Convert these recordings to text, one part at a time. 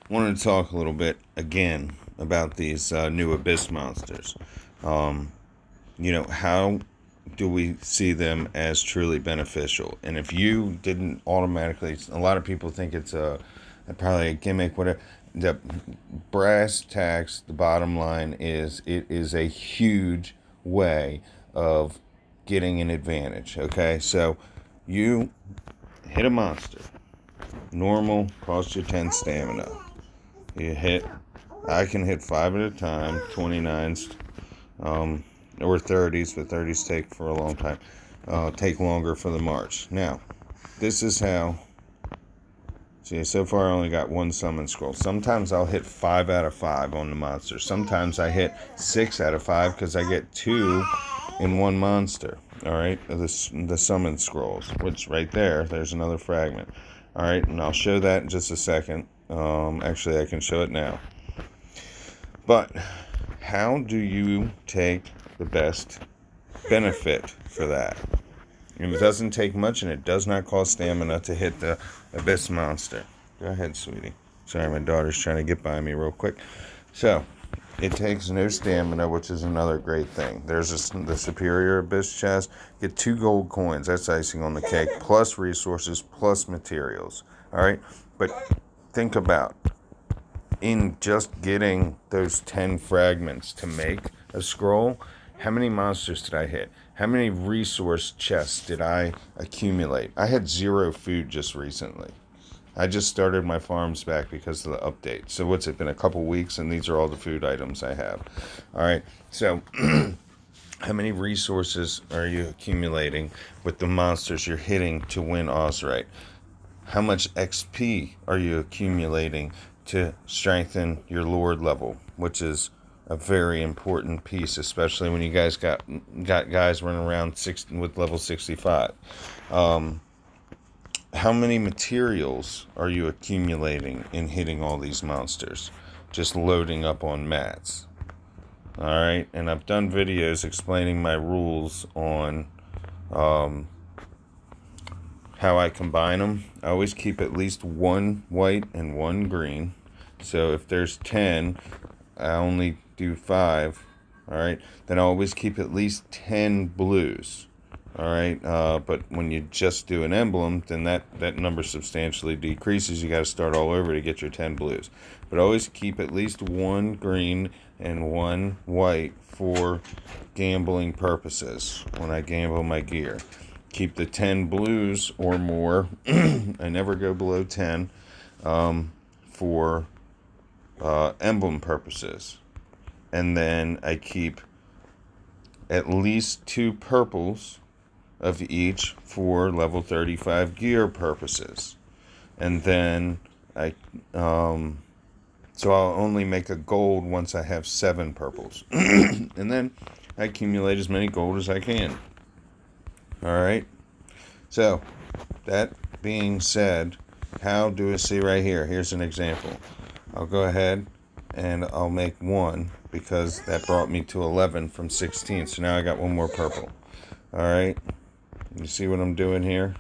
wanted to talk a little bit again about these new abyss monsters. Um, how do we see them as truly beneficial? And if you didn't automatically, a lot of people think it's probably a gimmick, whatever. The brass tacks, the bottom line is it is a huge way of getting an advantage. Okay, so you hit a monster. Normal costs you 10 stamina. You hit, I can hit 5 at a time, 29s, or 30s, but 30s take for a long time, take longer for the march. Now, this is how, see, so far I only got one summon scroll. Sometimes I'll hit 5 out of 5 on the monster. Sometimes I hit 6 out of 5 because I get 2 in one monster. Alright, the summon scrolls, which right there's another fragment. Alright, and I'll show that in just a second. Actually, I can show it now. But how do you take the best benefit for that? And it doesn't take much, and it does not cost stamina to hit the abyss monster. Go ahead, sweetie. Sorry, my daughter's trying to get by me real quick. So, it takes no stamina, which is another great thing. There's the superior abyss chest. Get 2 gold coins. That's icing on the cake. Plus resources, plus materials. All right? But think about, in just getting those 10 fragments to make a scroll, how many monsters did I hit? How many resource chests did I accumulate? I had 0 food just recently. I just started my farms back because of the update. So what's it been, a couple weeks, and these are all the food items I have. All right, so how many resources are you accumulating with the monsters you're hitting to win Azurite? How much XP are you accumulating to strengthen your Lord level, which is a very important piece, especially when you guys got guys running around with level 65. How many materials are you accumulating in hitting all these monsters? Just loading up on mats. Alright, and I've done videos explaining my rules on how I combine them. I always keep at least 1 white and 1 green. So if there's 10, I only do 5. Alright, then I always keep at least 10 blues. Alright, but when you just do an emblem, then that number substantially decreases. You got to start all over to get your 10 blues. But always keep at least 1 green and 1 white for gambling purposes when I gamble my gear. Keep the 10 blues or more. I never go below 10 for emblem purposes. And then I keep at least 2 purples of each for level 35 gear purposes. And then so I'll only make a gold once I have 7 purples. And then I accumulate as many gold as I can. Alright, so that being said, how do I see right here? Here's an example. I'll go ahead and I'll make 1 because that brought me to 11 from 16. So now I got 1 more purple. Alright, you see what I'm doing here?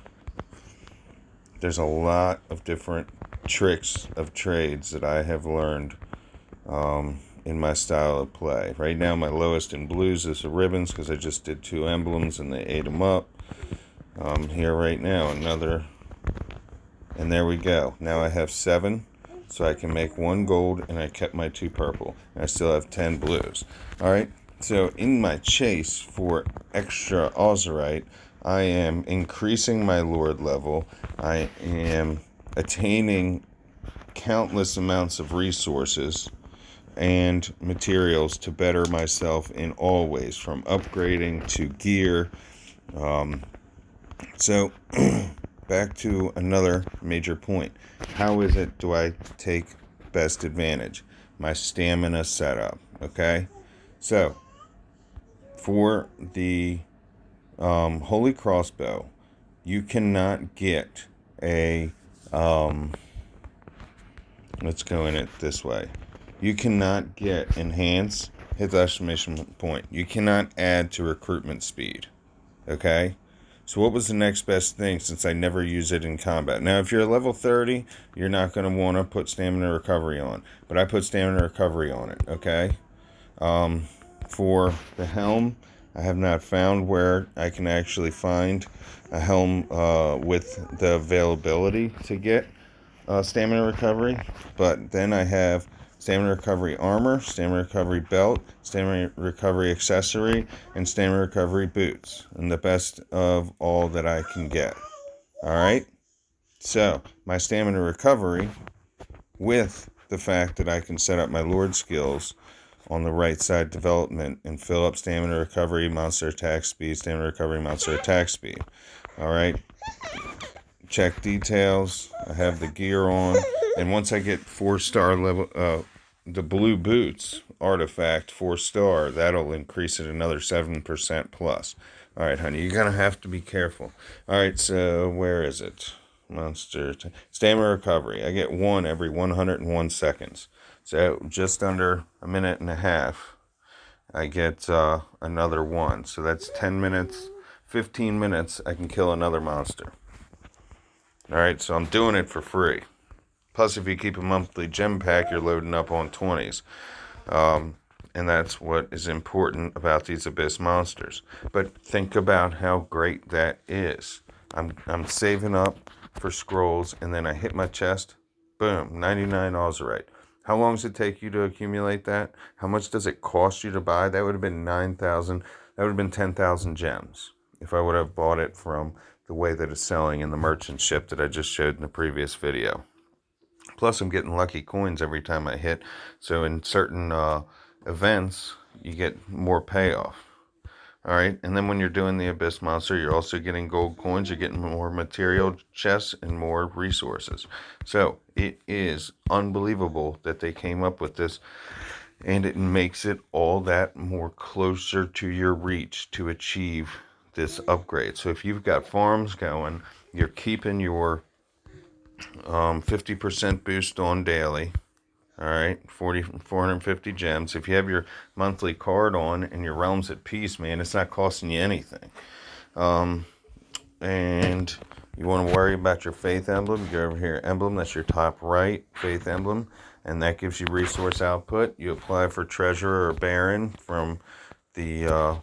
There's a lot of different tricks of trades that I have learned in my style of play. Right now my lowest in blues is the ribbons because I just did 2 emblems and they ate them up. Here right now another, and there we go. Now I have 7, so I can make 1 gold, and I kept my 2 purple, and I still have 10 blues. Alright, so in my chase for extra Azurite, I am increasing my Lord level. I am attaining countless amounts of resources and materials to better myself in all ways, from upgrading to gear. So, back to another major point. How is it do I take best advantage? My stamina setup, okay? So, for the Holy Crossbow, you cannot get a, let's go in it this way. You cannot get enhance, hit the exclamation point. You cannot add to recruitment speed, okay? So what was the next best thing since I never use it in combat? Now, if you're a level 30, you're not going to want to put stamina recovery on. But I put stamina recovery on it, okay? For the helm, I have not found where I can actually find a helm with the availability to get stamina recovery. But then I have stamina recovery armor, stamina recovery belt, stamina recovery accessory, and stamina recovery boots. And the best of all that I can get. Alright? So, my stamina recovery, with the fact that I can set up my Lord skills on the right side development and fill up stamina recovery, monster attack speed, stamina recovery, monster attack speed. Alright? Check details. I have the gear on. And once I get 4-star level, the blue boots artifact 4-star, that'll increase it another 7% plus. Alright, honey, you're going to have to be careful. Alright, so where is it? Stamina recovery. I get 1 every 101 seconds. So just under a minute and a half, I get another 1. So that's 10 minutes, 15 minutes, I can kill another monster. Alright, so I'm doing it for free. Plus, if you keep a monthly gem pack, you're loading up on 20s. And that's what is important about these Abyss monsters. But think about how great that is. I'm saving up for scrolls, and then I hit my chest. Boom, 99 Azurite. How long does it take you to accumulate that? How much does it cost you to buy? That would have been 9,000. That would have been 10,000 gems if I would have bought it from the way that it's selling in the merchant ship that I just showed in the previous video. Plus, I'm getting lucky coins every time I hit. So in certain events, you get more payoff. Alright, and then when you're doing the Abyss Monster, you're also getting gold coins, you're getting more material chests, and more resources. So, it is unbelievable that they came up with this, and it makes it all that more closer to your reach to achieve this upgrade. So if you've got farms going, you're keeping your 50% boost on daily. Alright, 450 gems. If you have your monthly card on and your realm's at peace, man, it's not costing you anything. And you want to worry about your faith emblem, go over here, emblem, that's your top right, faith emblem, and that gives you resource output. You apply for treasurer or baron from the,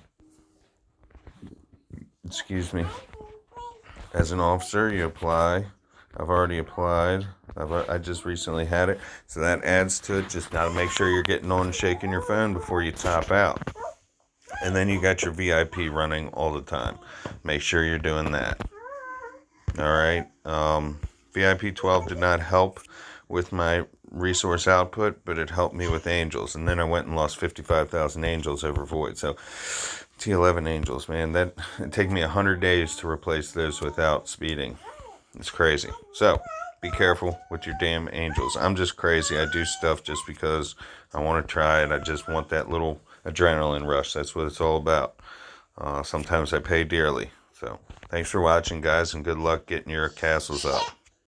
as an officer, you apply. I've already applied. I just recently had it. So that adds to it. Just got to make sure you're getting on and shaking your phone before you top out. And then you got your VIP running all the time. Make sure you're doing that. Alright. VIP 12 did not help with my resource output, but it helped me with angels. And then I went and lost 55,000 angels over void. So T11 angels, man. It'd take me 100 days to replace those without speeding. It's crazy. So, be careful with your damn angels. I'm just crazy. I do stuff just because I want to try it. I just want that little adrenaline rush. That's what it's all about. Sometimes I pay dearly. So, thanks for watching, guys, and good luck getting your castles up.